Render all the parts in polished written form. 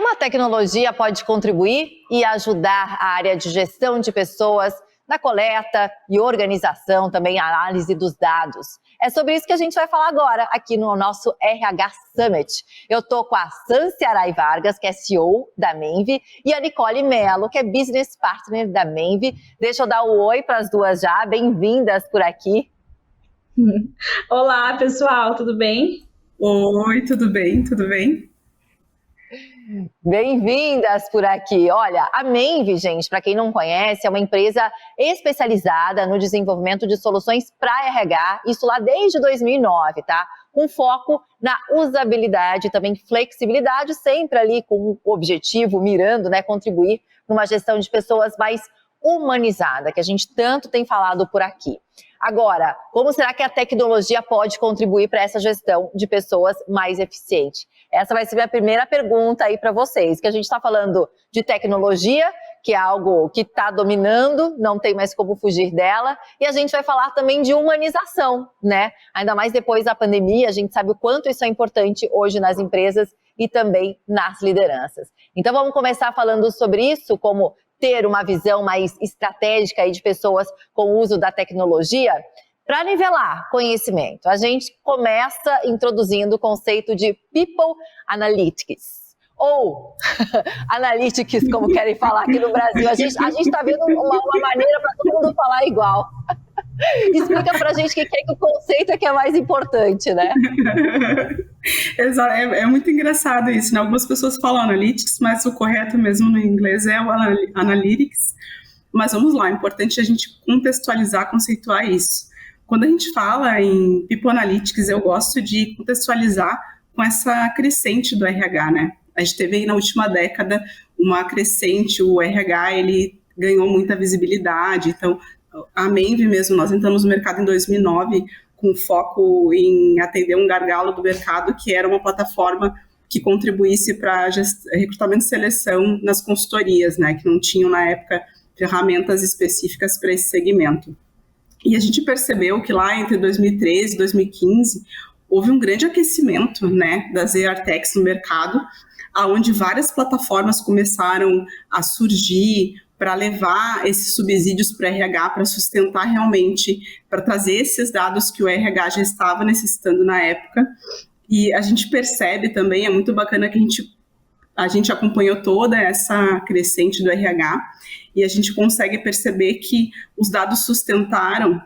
Como a tecnologia pode contribuir e ajudar a área de gestão de pessoas na coleta e organização, também a análise dos dados? É sobre isso que a gente vai falar agora, aqui no nosso RH Summit. Eu estou com a Sanci Arai Vargas, que é CEO da Menve, e a Nicole Mello, que é Business Partner da Menve. Deixa eu dar um oi para as duas já, bem-vindas por aqui. Olá, pessoal, tudo bem? Oi, tudo bem? Tudo bem? Bem-vindas por aqui. Olha, a Menve, gente, para quem não conhece, é uma empresa especializada no desenvolvimento de soluções para RH, isso lá desde 2009, tá? Com foco na usabilidade e também flexibilidade, sempre ali com o objetivo, mirando, né, contribuir numa gestão de pessoas mais humanizada, que a gente tanto tem falado por aqui. Agora, como será que a tecnologia pode contribuir para essa gestão de pessoas mais eficiente? Essa vai ser a minha primeira pergunta aí para vocês, que a gente está falando de tecnologia, que é algo que está dominando, não tem mais como fugir dela, e a gente vai falar também de humanização, né? Ainda mais depois da pandemia, a gente sabe o quanto isso é importante hoje nas empresas e também nas lideranças. Então vamos começar falando sobre isso, como ter uma visão mais estratégica aí de pessoas com o uso da tecnologia. Para nivelar conhecimento, a gente começa introduzindo o conceito de People Analytics, ou Analytics, como querem falar aqui no Brasil. A gente está vendo uma maneira para todo mundo falar igual. Explica pra gente o que é que o conceito é que é mais importante, né? Exato, é muito engraçado isso, né? Algumas pessoas falam analytics, mas o correto mesmo no inglês é o analytics. Mas vamos lá, é importante a gente contextualizar, conceituar isso. Quando a gente fala em People Analytics, eu gosto de contextualizar com essa crescente do RH, né? A gente teve aí na última década uma crescente, o RH, ele ganhou muita visibilidade, então a Menve mesmo, nós entramos no mercado em 2009 com foco em atender um gargalo do mercado, que era uma plataforma que contribuísse para recrutamento e seleção nas consultorias, né, que não tinham na época ferramentas específicas para esse segmento. E a gente percebeu que lá entre 2013 e 2015 houve um grande aquecimento, né, das ERTechs no mercado, onde várias plataformas começaram a surgir para levar esses subsídios para o RH, para sustentar realmente, para trazer esses dados que o RH já estava necessitando na época. E a gente percebe também, é muito bacana que a gente acompanhou toda essa crescente do RH e a gente consegue perceber que os dados sustentaram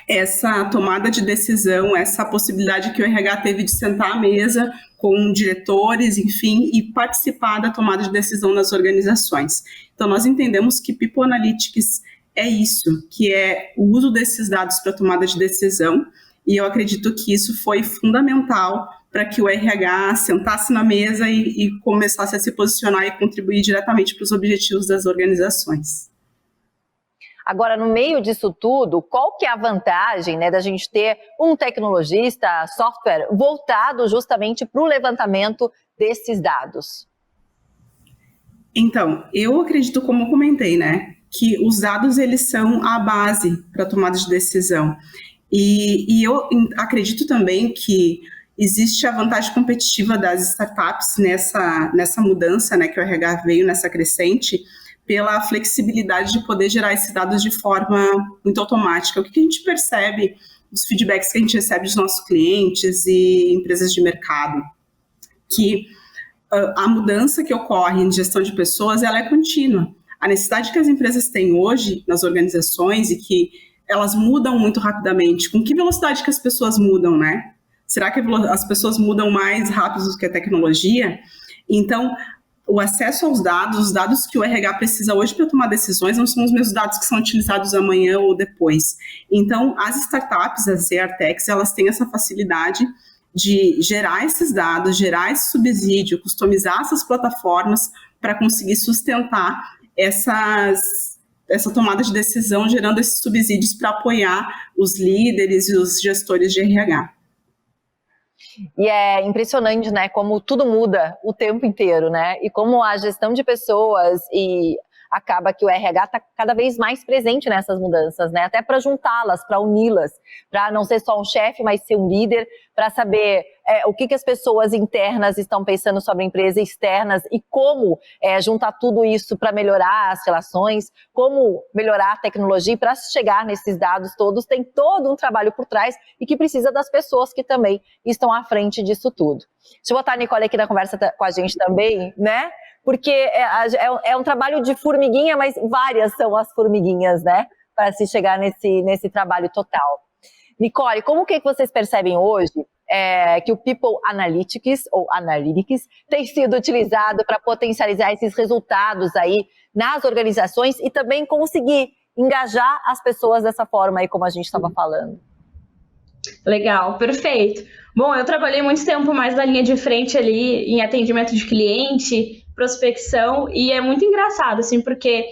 essa tomada de decisão, essa possibilidade que o RH teve de sentar à mesa com diretores, enfim, e participar da tomada de decisão nas organizações. Então, nós entendemos que People Analytics é isso, que é o uso desses dados para tomada de decisão, e eu acredito que isso foi fundamental para que o RH sentasse na mesa e começasse a se posicionar e contribuir diretamente para os objetivos das organizações. Agora, no meio disso tudo, qual que é a vantagem, né, da gente ter um tecnologista, software, voltado justamente para o levantamento desses dados? Então, eu acredito, como eu comentei, né, que os dados eles são a base para a tomada de decisão. E eu acredito também que existe a vantagem competitiva das startups nessa mudança, né, que o RH veio nessa crescente, pela flexibilidade de poder gerar esses dados de forma muito automática. O que a gente percebe dos feedbacks que a gente recebe dos nossos clientes e empresas de mercado? Que a mudança que ocorre em gestão de pessoas, ela é contínua. A necessidade que as empresas têm hoje nas organizações e que elas mudam muito rapidamente. Com que velocidade que as pessoas mudam, né? Será que as pessoas mudam mais rápido do que a tecnologia? Então, o acesso aos dados, os dados que o RH precisa hoje para tomar decisões, não são os mesmos dados que são utilizados amanhã ou depois. Então, as startups, as ERTechs, elas têm essa facilidade de gerar esses dados, gerar esse subsídio, customizar essas plataformas para conseguir sustentar essa tomada de decisão, gerando esses subsídios para apoiar os líderes e os gestores de RH. E é impressionante, né, como tudo muda o tempo inteiro, né, e como a gestão de pessoas e acaba que o RH está cada vez mais presente nessas mudanças, né? Até para juntá-las, para uni-las, para não ser só um chefe, mas ser um líder, para saber o que as pessoas internas estão pensando sobre a empresa, externas, e como juntar tudo isso para melhorar as relações, como melhorar a tecnologia. E para chegar nesses dados todos, tem todo um trabalho por trás e que precisa das pessoas que também estão à frente disso tudo. Deixa eu botar a Nicole aqui na conversa com a gente também, né? Porque é um trabalho de formiguinha, mas várias são as formiguinhas, né? Para se chegar nesse trabalho total. Nicole, como que vocês percebem hoje que o People Analytics, ou Analytics, tem sido utilizado para potencializar esses resultados aí nas organizações e também conseguir engajar as pessoas dessa forma aí, como a gente estava falando? Legal, perfeito. Bom, eu trabalhei muito tempo mais na linha de frente ali em atendimento de cliente, prospecção, e é muito engraçado, assim, porque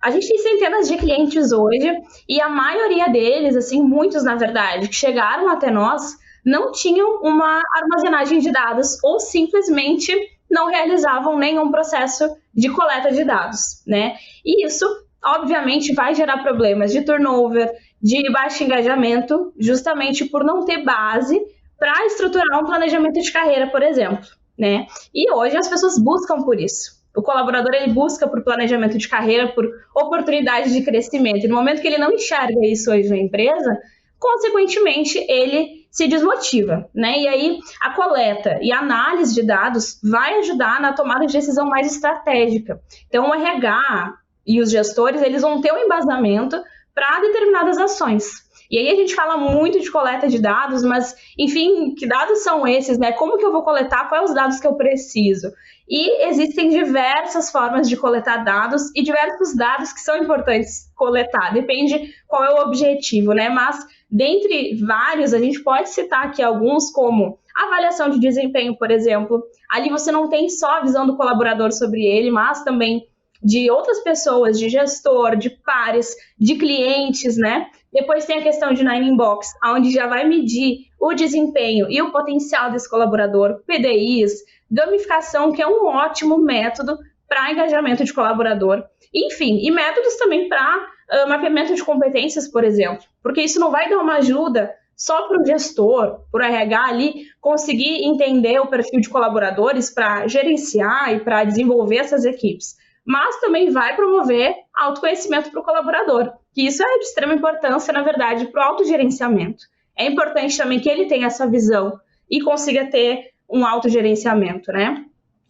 a gente tem centenas de clientes hoje e a maioria deles, assim, muitos na verdade, que chegaram até nós, não tinham uma armazenagem de dados ou simplesmente não realizavam nenhum processo de coleta de dados, né? E isso, obviamente, vai gerar problemas de turnover, de baixo engajamento, justamente por não ter base para estruturar um planejamento de carreira, por exemplo, né? E hoje as pessoas buscam por isso. O colaborador, ele busca por planejamento de carreira, por oportunidades de crescimento. E no momento que ele não enxerga isso hoje na empresa, consequentemente, ele se desmotiva, né? E aí, a coleta e a análise de dados vai ajudar na tomada de decisão mais estratégica. Então, o RH e os gestores, eles vão ter um embasamento para determinadas ações. E aí a gente fala muito de coleta de dados, mas, enfim, que dados são esses, né? Como que eu vou coletar? Quais os dados que eu preciso? E existem diversas formas de coletar dados e diversos dados que são importantes coletar. Depende qual é o objetivo, né? Mas, dentre vários, a gente pode citar aqui alguns como avaliação de desempenho, por exemplo. Ali você não tem só a visão do colaborador sobre ele, mas também de outras pessoas, de gestor, de pares, de clientes, né? Depois tem a questão de Nine Inbox, onde já vai medir o desempenho e o potencial desse colaborador, PDIs, gamificação, que é um ótimo método para engajamento de colaborador. Enfim, e métodos também para mapeamento de competências, por exemplo, porque isso não vai dar uma ajuda só para o gestor, para o RH ali, conseguir entender o perfil de colaboradores para gerenciar e para desenvolver essas equipes, mas também vai promover autoconhecimento para o colaborador, que isso é de extrema importância, na verdade, para o autogerenciamento. É importante também que ele tenha essa visão e consiga ter um autogerenciamento, né?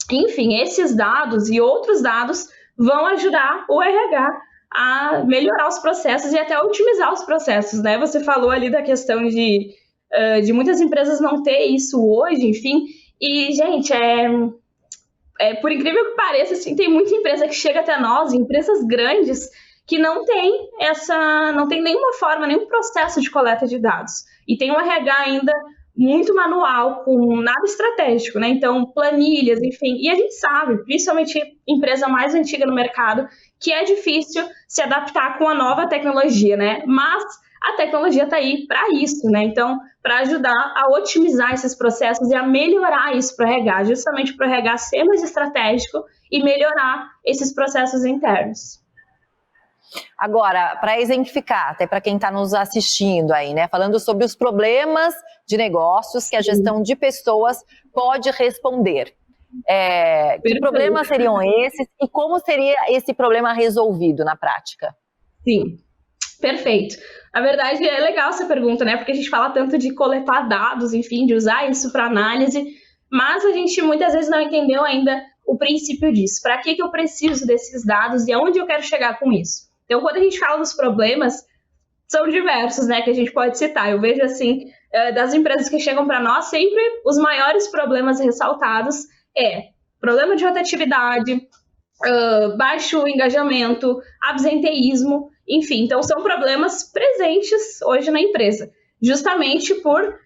Enfim, esses dados e outros dados vão ajudar o RH a melhorar os processos e até otimizar os processos, né? Você falou ali da questão de muitas empresas não ter isso hoje, enfim, e, gente, por incrível que pareça, assim, tem muita empresa que chega até nós, empresas grandes, que não tem nenhuma forma, nenhum processo de coleta de dados. E tem um RH ainda muito manual, com nada estratégico, né? Então, planilhas, enfim. E a gente sabe, principalmente empresa mais antiga no mercado, que é difícil se adaptar com a nova tecnologia, né? Mas a tecnologia está aí para isso, né? Então, para ajudar a otimizar esses processos e a melhorar isso para o RH, justamente para o RH ser mais estratégico e melhorar esses processos internos. Agora, para exemplificar, até para quem está nos assistindo aí, né? Falando sobre os problemas de negócios que a gestão de pessoas pode responder. Que problemas seriam esses e como seria esse problema resolvido na prática? Sim. Perfeito. Na verdade, é legal essa pergunta, né? Porque a gente fala tanto de coletar dados, enfim, de usar isso para análise, mas a gente muitas vezes não entendeu ainda o princípio disso. Para que eu preciso desses dados e aonde eu quero chegar com isso? Então, quando a gente fala dos problemas, são diversos, né, que a gente pode citar. Eu vejo, assim, das empresas que chegam para nós, sempre os maiores problemas ressaltados problema de rotatividade, baixo engajamento, absenteísmo, enfim. Então, são problemas presentes hoje na empresa, justamente por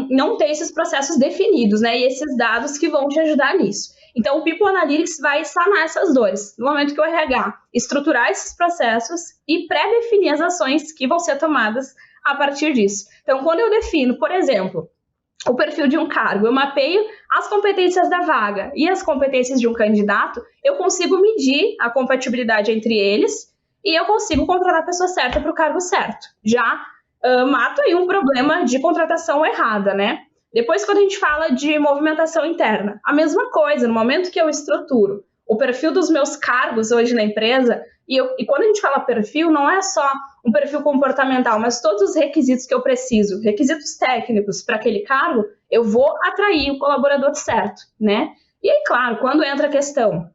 não ter esses processos definidos, né, e esses dados que vão te ajudar nisso. Então, o People Analytics vai sanar essas dores, no momento que o RH estruturar esses processos e pré-definir as ações que vão ser tomadas a partir disso. Então, quando eu defino, por exemplo, o perfil de um cargo, eu mapeio as competências da vaga e as competências de um candidato, eu consigo medir a compatibilidade entre eles e eu consigo contratar a pessoa certa para o cargo certo. Já mato aí um problema de contratação errada, né? Depois, quando a gente fala de movimentação interna, a mesma coisa, no momento que eu estruturo o perfil dos meus cargos hoje na empresa, e quando a gente fala perfil, não é só um perfil comportamental, mas todos os requisitos que eu preciso, requisitos técnicos para aquele cargo, eu vou atrair o colaborador certo, né? E aí, claro, quando entra a questão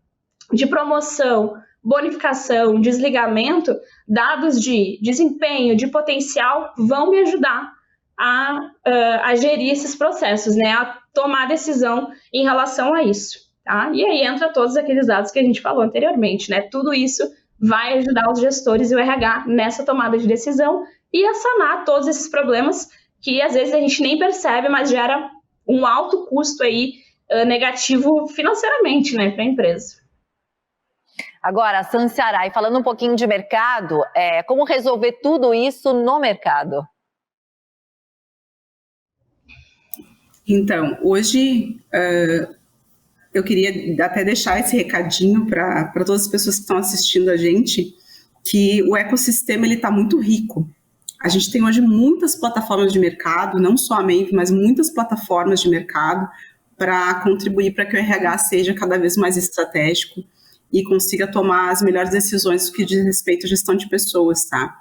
de promoção, bonificação, desligamento, dados de desempenho, de potencial, vão me ajudar a gerir esses processos, né? A tomar decisão em relação a isso, tá? E aí entra todos aqueles dados que a gente falou anteriormente, né? Tudo isso vai ajudar os gestores e o RH nessa tomada de decisão e a sanar todos esses problemas que às vezes a gente nem percebe, mas gera um alto custo aí negativo financeiramente, né, para a empresa. Agora, Sanciaray, falando um pouquinho de mercado, como resolver tudo isso no mercado? Então, hoje eu queria até deixar esse recadinho para todas as pessoas que estão assistindo a gente, que o ecossistema está muito rico. A gente tem hoje muitas plataformas de mercado, não só a Menve, mas muitas plataformas de mercado para contribuir para que o RH seja cada vez mais estratégico e consiga tomar as melhores decisões no que diz respeito à gestão de pessoas, tá?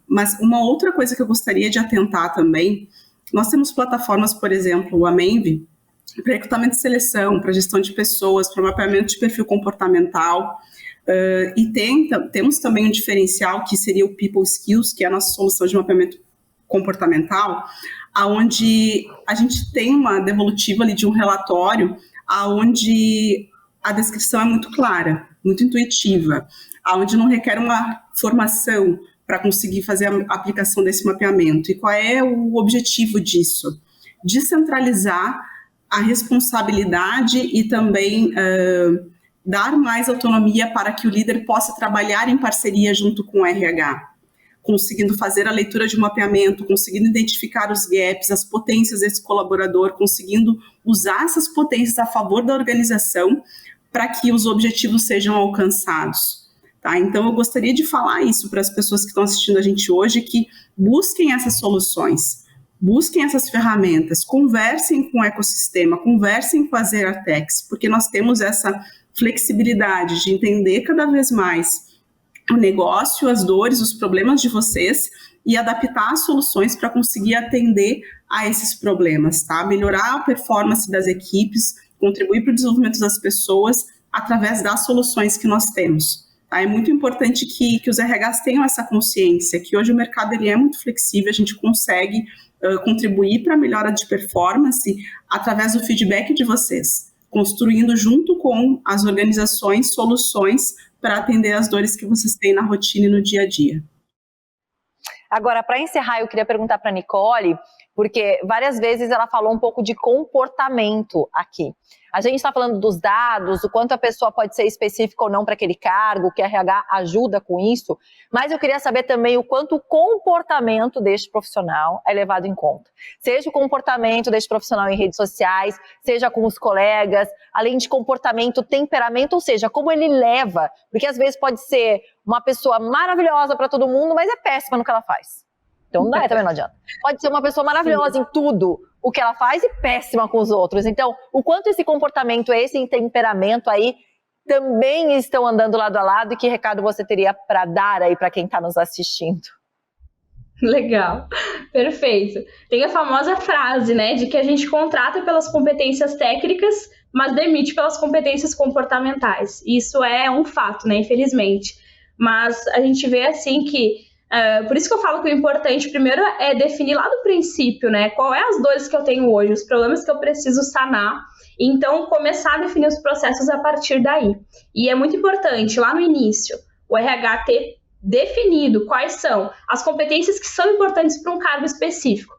Mas uma outra coisa que eu gostaria de atentar também, nós temos plataformas, por exemplo, a Menve, para recrutamento e seleção, para gestão de pessoas, para mapeamento de perfil comportamental, e temos também um diferencial que seria o People Skills, que é a nossa solução de mapeamento comportamental, onde a gente tem uma devolutiva ali de um relatório, onde a descrição é muito clara, muito intuitiva, onde não requer uma formação para conseguir fazer a aplicação desse mapeamento. E qual é o objetivo disso? Descentralizar a responsabilidade e também dar mais autonomia para que o líder possa trabalhar em parceria junto com o RH, conseguindo fazer a leitura de mapeamento, conseguindo identificar os gaps, as potências desse colaborador, conseguindo usar essas potências a favor da organização para que os objetivos sejam alcançados. Tá? Então, eu gostaria de falar isso para as pessoas que estão assistindo a gente hoje, que busquem essas soluções, busquem essas ferramentas, conversem com o ecossistema, conversem com as Zeratex, porque nós temos essa flexibilidade de entender cada vez mais o negócio, as dores, os problemas de vocês e adaptar as soluções para conseguir atender a esses problemas, tá? Melhorar a performance das equipes, contribuir para o desenvolvimento das pessoas através das soluções que nós temos. Tá? É muito importante que os RHs tenham essa consciência, que hoje o mercado ele é muito flexível, a gente consegue contribuir para a melhora de performance através do feedback de vocês, construindo junto com as organizações soluções para atender as dores que vocês têm na rotina e no dia a dia. Agora, para encerrar, eu queria perguntar para a Nicole, porque várias vezes ela falou um pouco de comportamento aqui. A gente está falando dos dados, o quanto a pessoa pode ser específica ou não para aquele cargo, que a RH ajuda com isso, mas eu queria saber também o quanto o comportamento deste profissional é levado em conta. Seja o comportamento deste profissional em redes sociais, seja com os colegas, além de comportamento, temperamento, ou seja, como ele leva, porque às vezes pode ser uma pessoa maravilhosa para todo mundo, mas é péssima no que ela faz. Então também não adianta. Pode ser uma pessoa maravilhosa em tudo o que ela faz e péssima com os outros. Então, o quanto esse comportamento, esse temperamento aí também estão andando lado a lado e que recado você teria para dar aí para quem está nos assistindo? Legal, perfeito. Tem a famosa frase, né, de que a gente contrata pelas competências técnicas, mas demite pelas competências comportamentais. Isso é um fato, né, infelizmente. Mas a gente vê assim que por isso que eu falo que o importante primeiro é definir lá do princípio, né? Qual é as dores que eu tenho hoje, os problemas que eu preciso sanar, e então começar a definir os processos a partir daí. E é muito importante, lá no início, o RH ter definido quais são as competências que são importantes para um cargo específico.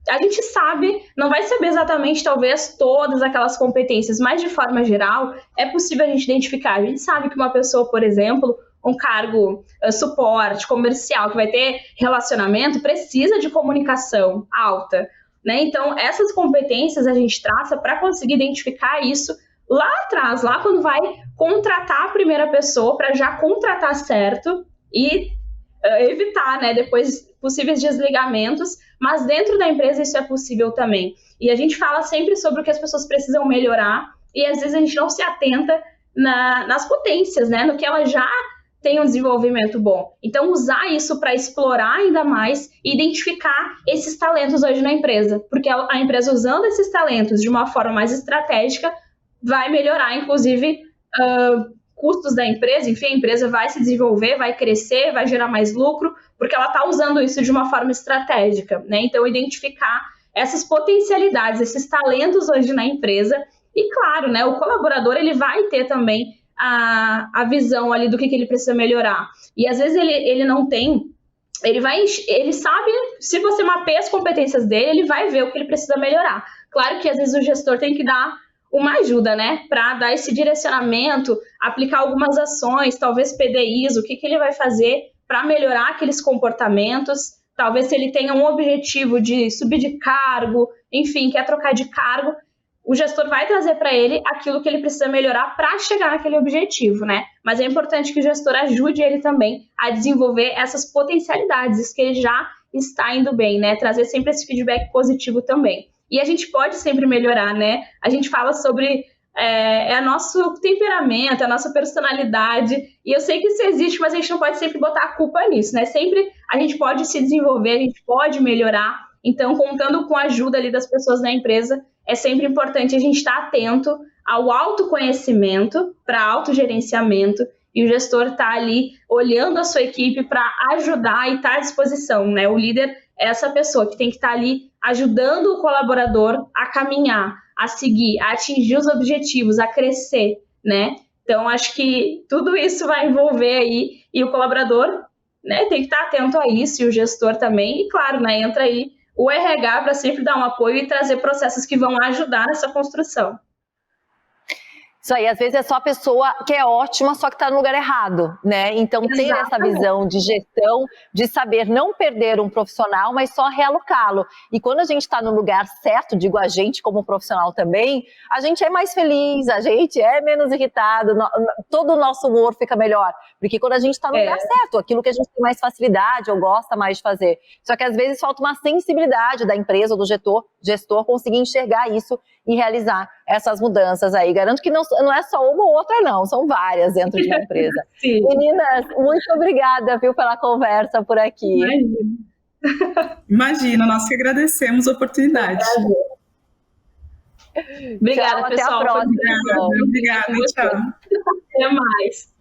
A gente sabe, não vai saber exatamente, talvez, todas aquelas competências, mas de forma geral, é possível a gente identificar. A gente sabe que uma pessoa, por exemplo, um cargo suporte comercial, que vai ter relacionamento, precisa de comunicação alta, né? Então, essas competências a gente traça para conseguir identificar isso lá atrás, lá quando vai contratar a primeira pessoa, para já contratar certo e evitar, né, depois possíveis desligamentos, mas dentro da empresa isso é possível também. E a gente fala sempre sobre o que as pessoas precisam melhorar e às vezes a gente não se atenta nas potências, né, no que ela já tem um desenvolvimento bom. Então, usar isso para explorar ainda mais e identificar esses talentos hoje na empresa, porque a empresa usando esses talentos de uma forma mais estratégica vai melhorar, inclusive, custos da empresa, enfim, a empresa vai se desenvolver, vai crescer, vai gerar mais lucro, porque ela está usando isso de uma forma estratégica, né? Então, identificar essas potencialidades, esses talentos hoje na empresa e, claro, né, o colaborador, ele vai ter também a visão ali do que ele precisa melhorar. E, às vezes, ele não tem, ele sabe, se você mapeia as competências dele, ele vai ver o que ele precisa melhorar. Claro que, às vezes, o gestor tem que dar uma ajuda, né, para dar esse direcionamento, aplicar algumas ações, talvez PDIs, o que ele vai fazer para melhorar aqueles comportamentos, talvez se ele tenha um objetivo de subir de cargo, enfim, quer trocar de cargo, o gestor vai trazer para ele aquilo que ele precisa melhorar para chegar naquele objetivo, né, mas é importante que o gestor ajude ele também a desenvolver essas potencialidades, isso que ele já está indo bem, né, trazer sempre esse feedback positivo também. E a gente pode sempre melhorar, né? A gente fala sobre o nosso temperamento, a nossa personalidade, e eu sei que isso existe, mas a gente não pode sempre botar a culpa nisso, né? Sempre a gente pode se desenvolver, a gente pode melhorar, então contando com a ajuda ali das pessoas da empresa, é sempre importante a gente estar atento ao autoconhecimento, para autogerenciamento, e o gestor está ali olhando a sua equipe para ajudar e estar à disposição, né? O líder é essa pessoa que tem que estar ali ajudando o colaborador a caminhar, a seguir, a atingir os objetivos, a crescer, né? Então, acho que tudo isso vai envolver aí, e o colaborador, né, tem que estar atento a isso, e o gestor também, e claro, né, entra aí o RH para sempre dar um apoio e trazer processos que vão ajudar nessa construção. Isso aí, às vezes é só a pessoa que é ótima, só que está no lugar errado, né? Então, ter essa visão de gestão, de saber não perder um profissional, mas só realocá-lo. E quando a gente está no lugar certo, digo a gente como profissional também, a gente é mais feliz, a gente é menos irritado, todo o nosso humor fica melhor. Porque quando a gente está no lugar certo, aquilo que a gente tem mais facilidade ou gosta mais de fazer. Só que às vezes falta uma sensibilidade da empresa ou do gestor conseguir enxergar isso e realizar essas mudanças aí. Garanto que não é só uma ou outra, não, são várias dentro de uma empresa. Sim. Meninas, muito obrigada, viu, pela conversa por aqui. Imagina, nós que agradecemos a oportunidade. Obrigada, tchau, pessoal. Até a próxima. Obrigada, tchau. Até mais.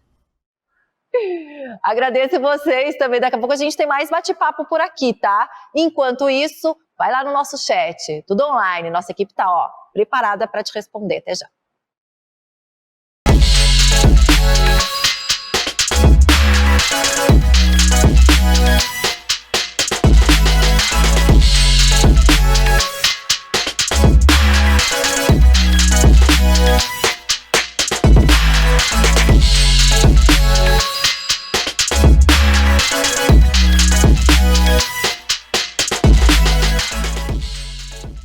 Agradeço vocês também. Daqui a pouco a gente tem mais bate-papo por aqui, tá? Enquanto isso, vai lá no nosso chat, tudo online. Nossa equipe tá, preparada para te responder. Até já.